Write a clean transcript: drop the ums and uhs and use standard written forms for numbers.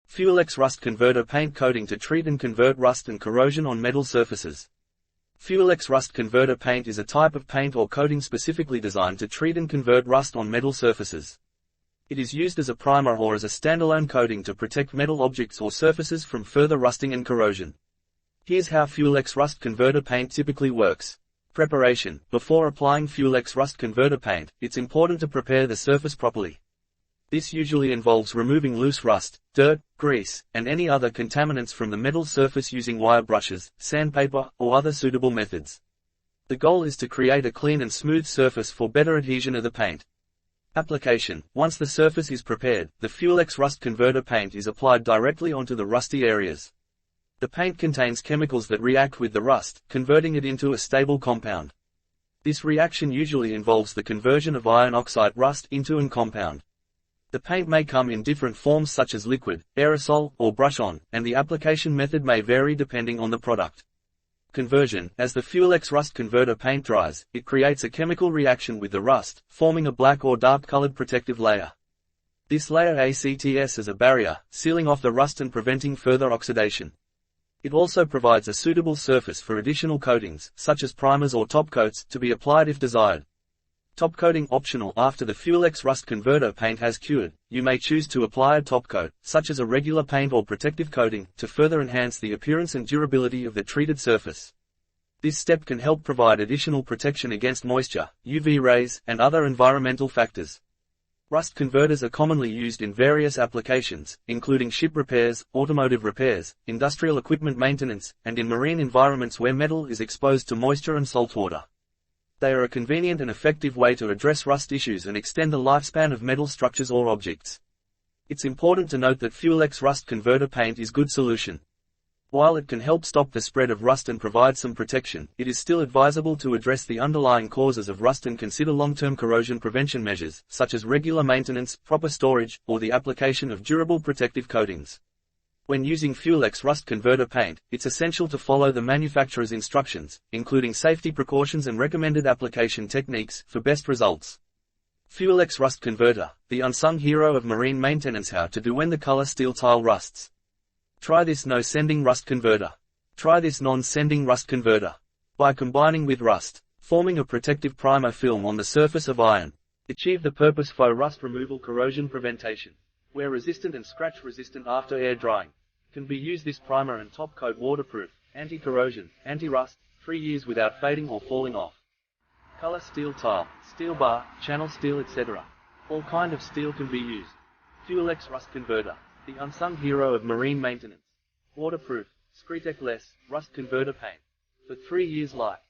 FuelEx Rust Converter paint coating to treat and convert rust and corrosion on metal surfaces. FuelEx Rust Converter paint is a type of paint or coating specifically designed to treat and convert rust on metal surfaces. It is used as a primer or as a standalone coating to protect metal objects or surfaces from further rusting and corrosion. Here's how FuelEx Rust Converter paint typically works. Preparation. Before applying FuelEx Rust Converter paint, it's important to prepare the surface properly. This usually involves removing loose rust, dirt, grease, and any other contaminants from the metal surface using wire brushes, sandpaper, or other suitable methods. The goal is to create a clean and smooth surface for better adhesion of the paint. Application. Once the surface is prepared, the FuelEx Rust Converter paint is applied directly onto the rusty areas. The paint contains chemicals that react with the rust, converting it into a stable compound. This reaction usually involves the conversion of iron oxide rust into an compound. The paint may come in different forms such as liquid, aerosol, or brush-on, and the application method may vary depending on the product. Conversion. As the FuelEx Rust Converter paint dries, it creates a chemical reaction with the rust, forming a black or dark-colored protective layer. This layer acts as a barrier, sealing off the rust and preventing further oxidation. It also provides a suitable surface for additional coatings, such as primers or top coats, to be applied if desired. Top coating optional. After the FuelEx Rust Converter paint has cured, you may choose to apply a top coat, such as a regular paint or protective coating, to further enhance the appearance and durability of the treated surface. This step can help provide additional protection against moisture, UV rays, and other environmental factors. Rust converters are commonly used in various applications, including ship repairs, automotive repairs, industrial equipment maintenance, and in marine environments where metal is exposed to moisture and saltwater. They are a convenient and effective way to address rust issues and extend the lifespan of metal structures or objects. It's important to note that FuelEx Rust Converter paint is a good solution. While it can help stop the spread of rust and provide some protection, it is still advisable to address the underlying causes of rust and consider long-term corrosion prevention measures, such as regular maintenance, proper storage, or the application of durable protective coatings. When using FuelEx Rust Converter paint, it's essential to follow the manufacturer's instructions, including safety precautions and recommended application techniques, for best results. FuelEx Rust Converter, the unsung hero of marine maintenance. How to do when the color steel tile rusts. Try this no-sending rust converter. Try this non-sending rust converter. By combining with rust, forming a protective primer film on the surface of iron. Achieve the purpose for rust removal corrosion preventation. Wear resistant and scratch resistant after air drying. Can be used. This primer and top coat waterproof, anti-corrosion, anti-rust, 3 years without fading or falling off. Color steel tile, steel bar, channel steel, etc. All kind of steel can be used. FuelEx Rust Converter, the unsung hero of marine maintenance. Waterproof, Scretek-less, rust converter paint. For 3 years life.